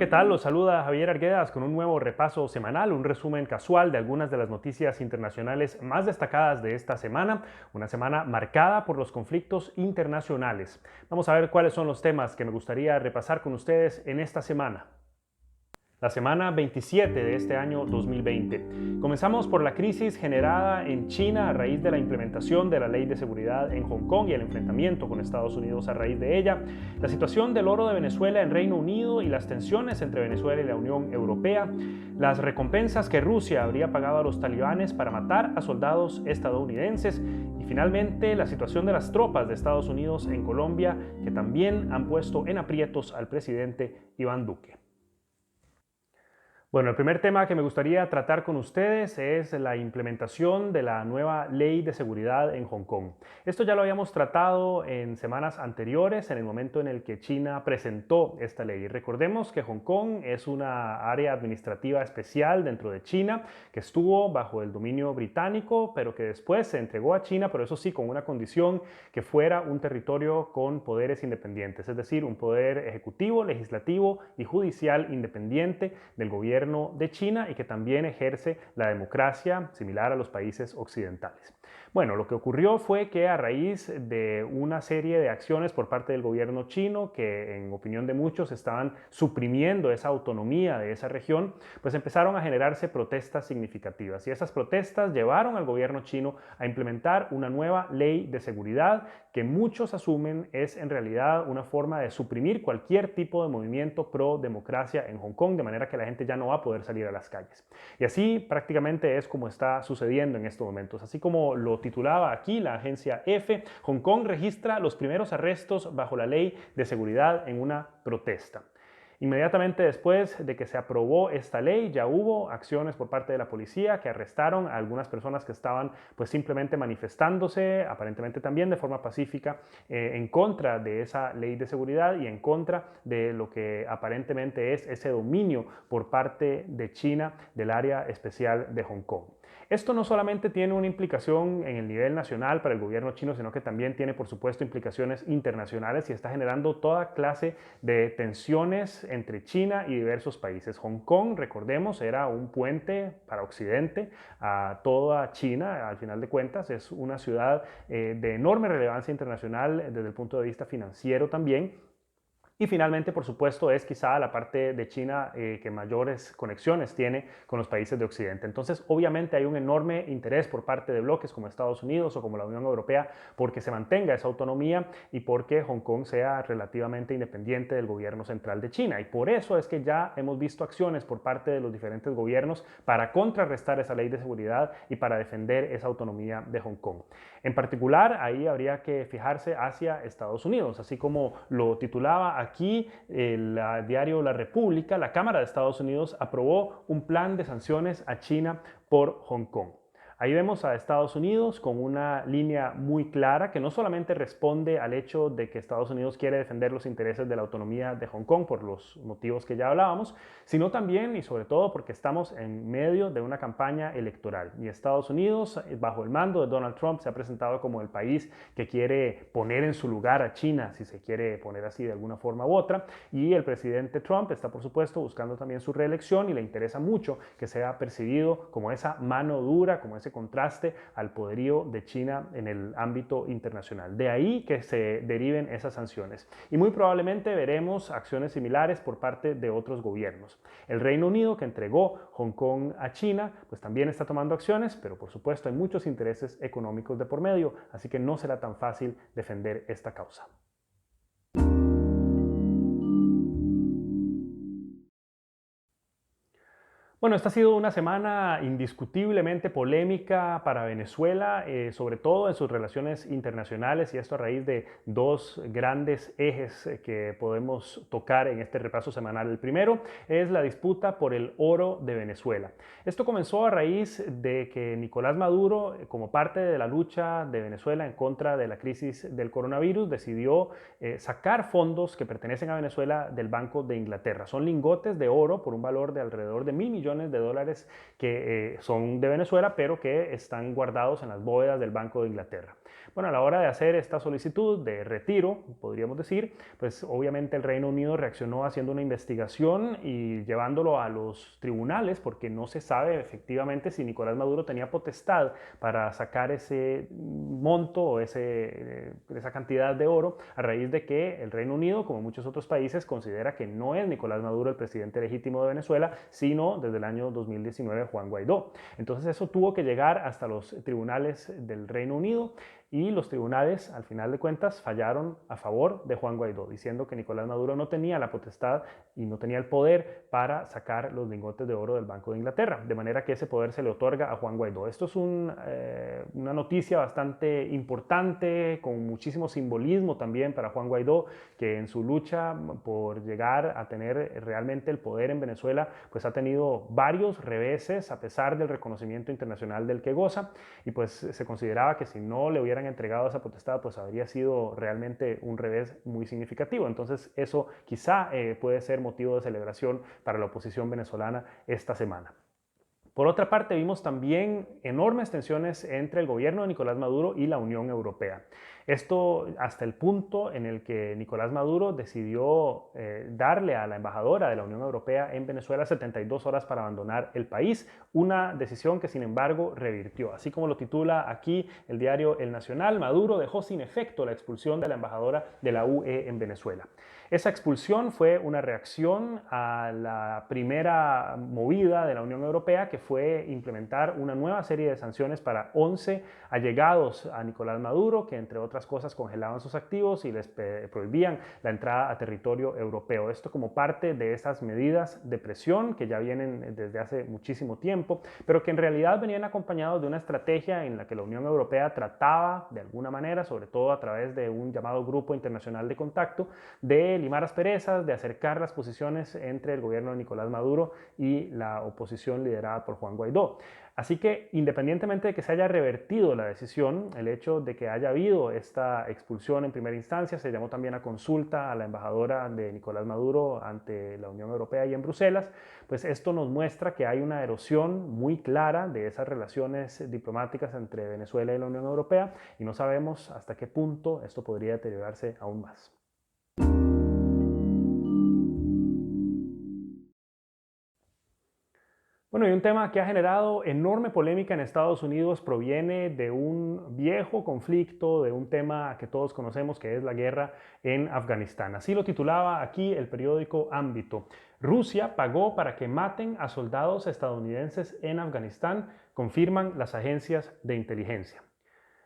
¿qué tal? Los saluda Javier Arguedas con un nuevo repaso semanal, un resumen casual de algunas de las noticias internacionales más destacadas de esta semana, una semana marcada por los conflictos internacionales. Vamos a ver cuáles son los temas que me gustaría repasar con ustedes en esta semana. La semana 27 de este año 2020. Comenzamos por la crisis generada en China a raíz de la implementación de la ley de seguridad en Hong Kong y el enfrentamiento con Estados Unidos a raíz de ella, la situación del oro de Venezuela en Reino Unido y las tensiones entre Venezuela y la Unión Europea, las recompensas que Rusia habría pagado a los talibanes para matar a soldados estadounidenses y finalmente la situación de las tropas de Estados Unidos en Colombia que también han puesto en aprietos al presidente Iván Duque. Bueno, el primer tema que me gustaría tratar con ustedes es la implementación de la nueva ley de seguridad en Hong Kong. Esto ya lo habíamos tratado en semanas anteriores, en el momento en el que China presentó esta ley. Recordemos que Hong Kong es una área administrativa especial dentro de China que estuvo bajo el dominio británico, pero que después se entregó a China, pero eso sí, con una condición que fuera un territorio con poderes independientes, es decir, un poder ejecutivo, legislativo y judicial independiente del gobierno de China y que también ejerce la democracia similar a los países occidentales. Bueno, lo que ocurrió fue que a raíz de una serie de acciones por parte del gobierno chino, que en opinión de muchos estaban suprimiendo esa autonomía de esa región, pues empezaron a generarse protestas significativas. Y esas protestas llevaron al gobierno chino a implementar una nueva ley de seguridad que muchos asumen es en realidad una forma de suprimir cualquier tipo de movimiento pro democracia en Hong Kong, de manera que la gente ya no va a poder salir a las calles. Y así prácticamente es como está sucediendo en estos momentos. Así como lo titulaba aquí la agencia EFE, Hong Kong registra los primeros arrestos bajo la ley de seguridad en una protesta. Inmediatamente después de que se aprobó esta ley, ya hubo acciones por parte de la policía que arrestaron a algunas personas que estaban pues simplemente manifestándose, aparentemente también de forma pacífica, en contra de esa ley de seguridad y en contra de lo que aparentemente es ese dominio por parte de China del área especial de Hong Kong. Esto no solamente tiene una implicación en el nivel nacional para el gobierno chino, sino que también tiene, por supuesto, implicaciones internacionales y está generando toda clase de tensiones entre China y diversos países. Hong Kong, recordemos, era un puente para Occidente a toda China. Al final de cuentas, es una ciudad de enorme relevancia internacional desde el punto de vista financiero también. Y finalmente, por supuesto, es quizá la parte de China que mayores conexiones tiene con los países de Occidente. Entonces, obviamente hay un enorme interés por parte de bloques como Estados Unidos o como la Unión Europea porque se mantenga esa autonomía y porque Hong Kong sea relativamente independiente del gobierno central de China. Y por eso es que ya hemos visto acciones por parte de los diferentes gobiernos para contrarrestar esa ley de seguridad y para defender esa autonomía de Hong Kong. En particular, ahí habría que fijarse hacia Estados Unidos, así como lo titulaba aquí el diario La República. La Cámara de Estados Unidos aprobó un plan de sanciones a China por Hong Kong. Ahí vemos a Estados Unidos con una línea muy clara que no solamente responde al hecho de que Estados Unidos quiere defender los intereses de la autonomía de Hong Kong por los motivos que ya hablábamos, sino también y sobre todo porque estamos en medio de una campaña electoral. Y Estados Unidos, bajo el mando de Donald Trump, se ha presentado como el país que quiere poner en su lugar a China, si se quiere poner así de alguna forma u otra. Y el presidente Trump está, por supuesto, buscando también su reelección y le interesa mucho que sea percibido como esa mano dura, como ese contraste al poderío de China en el ámbito internacional. De ahí que se deriven esas sanciones. Y muy probablemente veremos acciones similares por parte de otros gobiernos. El Reino Unido, que entregó Hong Kong a China, pues también está tomando acciones, pero por supuesto hay muchos intereses económicos de por medio, así que no será tan fácil defender esta causa. Bueno, esta ha sido una semana indiscutiblemente polémica para Venezuela, sobre todo en sus relaciones internacionales, y esto a raíz de dos grandes ejes que podemos tocar en este repaso semanal. El primero es la disputa por el oro de Venezuela. Esto comenzó a raíz de que Nicolás Maduro, como parte de la lucha de Venezuela en contra de la crisis del coronavirus, decidió sacar fondos que pertenecen a Venezuela del Banco de Inglaterra. Son lingotes de oro por un valor de alrededor de $1.000.000.000 millones de dólares que son de Venezuela, pero que están guardados en las bóvedas del Banco de Inglaterra. Bueno, a la hora de hacer esta solicitud de retiro, podríamos decir, pues obviamente el Reino Unido reaccionó haciendo una investigación y llevándolo a los tribunales, porque no se sabe efectivamente si Nicolás Maduro tenía potestad para sacar ese monto o esa cantidad de oro, a raíz de que el Reino Unido, como muchos otros países, considera que no es Nicolás Maduro el presidente legítimo de Venezuela, sino desde el año 2019 Juan Guaidó. Entonces eso tuvo que llegar hasta los tribunales del Reino Unido, y los tribunales, al final de cuentas, fallaron a favor de Juan Guaidó, diciendo que Nicolás Maduro no tenía la potestad y no tenía el poder para sacar los lingotes de oro del Banco de Inglaterra, de manera que ese poder se le otorga a Juan Guaidó. Esto es una noticia bastante importante, con muchísimo simbolismo también para Juan Guaidó, que en su lucha por llegar a tener realmente el poder en Venezuela, pues ha tenido varios reveses a pesar del reconocimiento internacional del que goza, y pues se consideraba que si no le hubieran entregado esa potestad, pues habría sido realmente un revés muy significativo. Entonces eso quizá puede ser motivo de celebración para la oposición venezolana esta semana. Por otra parte, vimos también enormes tensiones entre el gobierno de Nicolás Maduro y la Unión Europea. Esto hasta el punto en el que Nicolás Maduro decidió darle a la embajadora de la Unión Europea en Venezuela 72 horas para abandonar el país, una decisión que sin embargo revirtió. Así como lo titula aquí el diario El Nacional, Maduro dejó sin efecto la expulsión de la embajadora de la UE en Venezuela. Esa expulsión fue una reacción a la primera movida de la Unión Europea, que fue implementar una nueva serie de sanciones para 11 allegados a Nicolás Maduro, que entre otras cosas congelaban sus activos y les prohibían la entrada a territorio europeo. Esto como parte de esas medidas de presión que ya vienen desde hace muchísimo tiempo, pero que en realidad venían acompañados de una estrategia en la que la Unión Europea trataba de alguna manera, sobre todo a través de un llamado Grupo Internacional de Contacto, de limar asperezas, de acercar las posiciones entre el gobierno de Nicolás Maduro y la oposición liderada por Juan Guaidó. Así que, independientemente de que se haya revertido la decisión, el hecho de que haya habido esta expulsión en primera instancia, se llamó también a consulta a la embajadora de Nicolás Maduro ante la Unión Europea y en Bruselas, pues esto nos muestra que hay una erosión muy clara de esas relaciones diplomáticas entre Venezuela y la Unión Europea, y no sabemos hasta qué punto esto podría deteriorarse aún más. Bueno, y un tema que ha generado enorme polémica en Estados Unidos proviene de un viejo conflicto, de un tema que todos conocemos, que es la guerra en Afganistán. Así lo titulaba aquí el periódico Ámbito. Rusia pagó para que maten a soldados estadounidenses en Afganistán, confirman las agencias de inteligencia.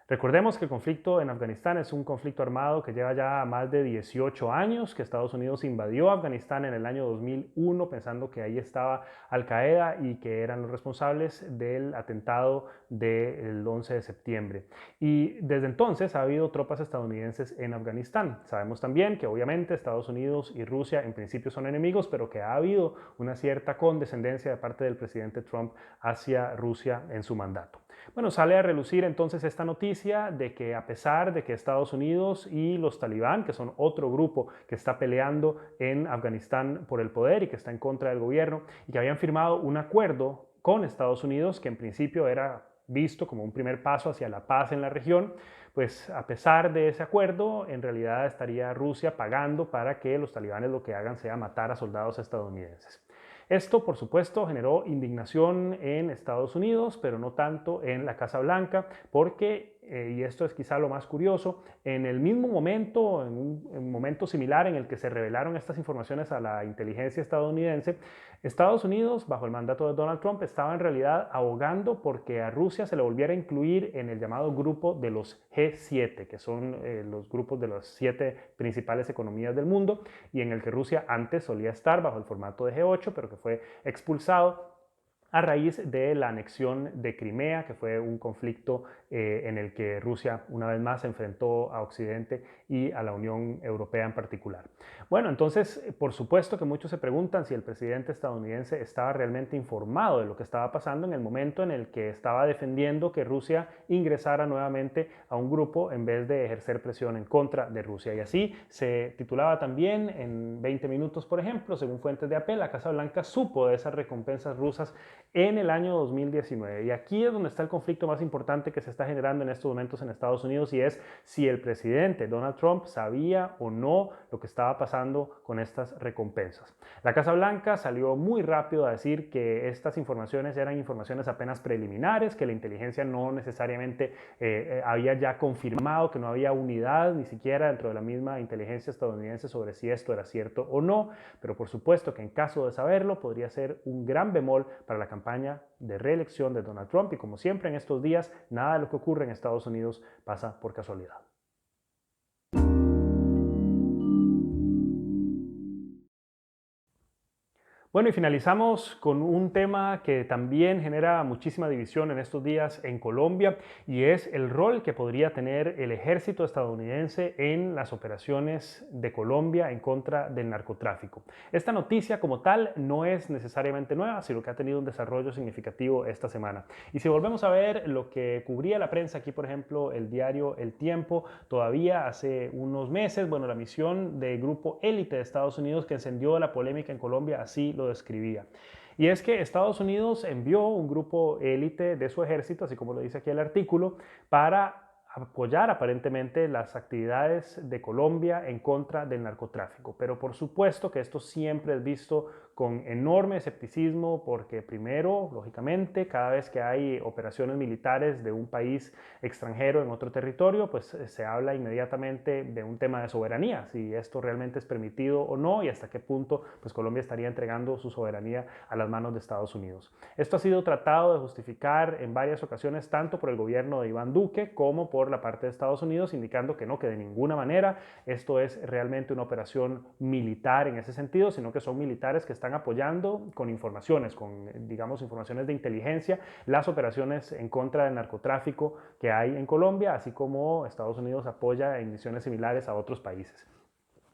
Recordemos que el conflicto en Afganistán es un conflicto armado que lleva ya más de 18 años, que Estados Unidos invadió Afganistán en el año 2001 pensando que ahí estaba Al Qaeda y que eran los responsables del atentado del 11 de septiembre. Y desde entonces ha habido tropas estadounidenses en Afganistán. Sabemos también que obviamente Estados Unidos y Rusia en principio son enemigos, pero que ha habido una cierta condescendencia de parte del presidente Trump hacia Rusia en su mandato. Bueno, sale a relucir entonces esta noticia de que a pesar de que Estados Unidos y los talibán, que son otro grupo que está peleando en Afganistán por el poder y que está en contra del gobierno, y que habían firmado un acuerdo con Estados Unidos que en principio era visto como un primer paso hacia la paz en la región, pues a pesar de ese acuerdo, en realidad estaría Rusia pagando para que los talibanes lo que hagan sea matar a soldados estadounidenses. Esto, por supuesto, generó indignación en Estados Unidos, pero no tanto en la Casa Blanca, porque, y esto es quizá lo más curioso, en el mismo momento, en un momento similar en el que se revelaron estas informaciones a la inteligencia estadounidense, Estados Unidos, bajo el mandato de Donald Trump, estaba en realidad abogando porque a Rusia se le volviera a incluir en el llamado grupo de los G7, que son los grupos de las 7 principales economías del mundo, y en el que Rusia antes solía estar bajo el formato de G8, pero que fue expulsado a raíz de la anexión de Crimea, que fue un conflicto en el que Rusia una vez más se enfrentó a Occidente y a la Unión Europea en particular. Bueno, entonces, por supuesto que muchos se preguntan si el presidente estadounidense estaba realmente informado de lo que estaba pasando en el momento en el que estaba defendiendo que Rusia ingresara nuevamente a un grupo en vez de ejercer presión en contra de Rusia. Y así se titulaba también en 20 minutos, por ejemplo, según fuentes de AP, la Casa Blanca supo de esas recompensas rusas en el año 2019. Y aquí es donde está el conflicto más importante que se está generando en estos momentos en Estados Unidos, y es si el presidente Donald Trump sabía o no lo que estaba pasando con estas recompensas. La Casa Blanca salió muy rápido a decir que estas informaciones eran informaciones apenas preliminares, que la inteligencia no necesariamente había ya confirmado, que no había unidad ni siquiera dentro de la misma inteligencia estadounidense sobre si esto era cierto o no, pero por supuesto que en caso de saberlo podría ser un gran bemol para la campaña de reelección de Donald Trump, y como siempre en estos días, nada de lo que ocurre en Estados Unidos pasa por casualidad. Bueno, y finalizamos con un tema que también genera muchísima división en estos días en Colombia, y es el rol que podría tener el ejército estadounidense en las operaciones de Colombia en contra del narcotráfico. Esta noticia como tal no es necesariamente nueva, sino que ha tenido un desarrollo significativo esta semana. Y si volvemos a ver lo que cubría la prensa aquí, por ejemplo, el diario El Tiempo, todavía hace unos meses, bueno, la misión del grupo élite de Estados Unidos que encendió la polémica en Colombia así lo describía. Y es que Estados Unidos envió un grupo élite de su ejército, así como lo dice aquí el artículo, para apoyar aparentemente las actividades de Colombia en contra del narcotráfico. Pero por supuesto que esto siempre es visto con enorme escepticismo, porque primero, lógicamente, cada vez que hay operaciones militares de un país extranjero en otro territorio, pues se habla inmediatamente de un tema de soberanía, si esto realmente es permitido o no, y hasta qué punto pues Colombia estaría entregando su soberanía a las manos de Estados Unidos. Esto ha sido tratado de justificar en varias ocasiones, tanto por el gobierno de Iván Duque como por la parte de Estados Unidos, indicando que no, que de ninguna manera esto es realmente una operación militar en ese sentido, sino que son militares que están apoyando con informaciones, con, digamos, informaciones de inteligencia, las operaciones en contra del narcotráfico que hay en Colombia, así como Estados Unidos apoya en misiones similares a otros países.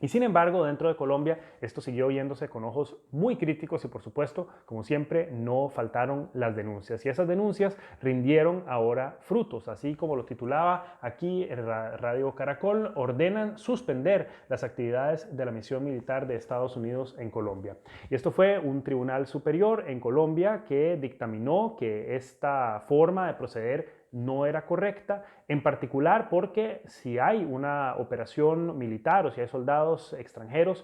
Y sin embargo, dentro de Colombia, esto siguió viéndose con ojos muy críticos y, por supuesto, como siempre, no faltaron las denuncias. Y esas denuncias rindieron ahora frutos. Así como lo titulaba aquí en Radio Caracol, ordenan suspender las actividades de la misión militar de Estados Unidos en Colombia. Y esto fue un tribunal superior en Colombia que dictaminó que esta forma de proceder no era correcta, en particular porque si hay una operación militar o si hay soldados extranjeros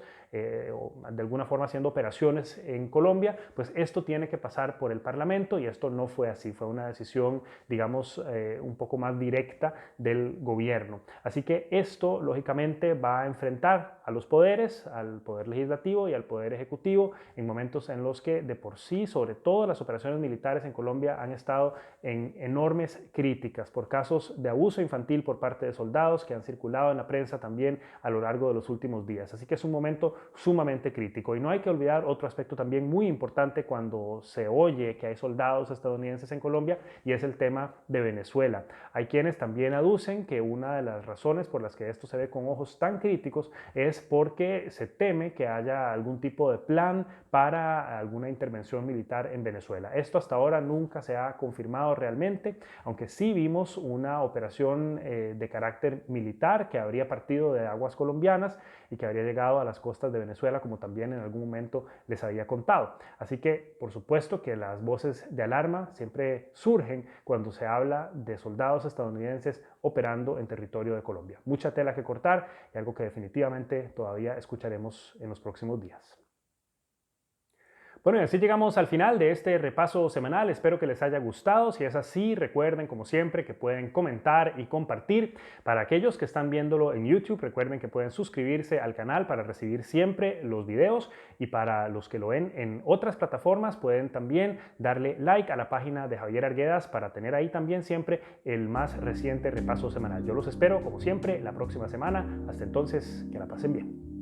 o de alguna forma haciendo operaciones en Colombia, pues esto tiene que pasar por el Parlamento, y esto no fue así, fue una decisión, digamos, un poco más directa del gobierno. Así que esto, lógicamente, va a enfrentar a los poderes, al poder legislativo y al poder ejecutivo, en momentos en los que de por sí, sobre todo las operaciones militares en Colombia, han estado en enormes críticas por casos de abuso infantil por parte de soldados que han circulado en la prensa también a lo largo de los últimos días. Así que es un momento sumamente crítico, y no hay que olvidar otro aspecto también muy importante cuando se oye que hay soldados estadounidenses en Colombia, y es el tema de Venezuela. Hay quienes también aducen que una de las razones por las que esto se ve con ojos tan críticos es porque se teme que haya algún tipo de plan para alguna intervención militar en Venezuela. Esto hasta ahora nunca se ha confirmado realmente, aunque sí vimos una operación de carácter militar que habría partido de aguas colombianas y que habría llegado a las costas de Venezuela, como también en algún momento les había contado. Así que, por supuesto que las voces de alarma siempre surgen cuando se habla de soldados estadounidenses operando en territorio de Colombia. Mucha tela que cortar, y algo que definitivamente todavía escucharemos en los próximos días. Bueno, y así llegamos al final de este repaso semanal. Espero que les haya gustado. Si es así, recuerden, como siempre, que pueden comentar y compartir. Para aquellos que están viéndolo en YouTube, recuerden que pueden suscribirse al canal para recibir siempre los videos. Y para los que lo ven en otras plataformas, pueden también darle like a la página de Javier Arguedas para tener ahí también siempre el más reciente repaso semanal. Yo los espero, como siempre, la próxima semana. Hasta entonces, que la pasen bien.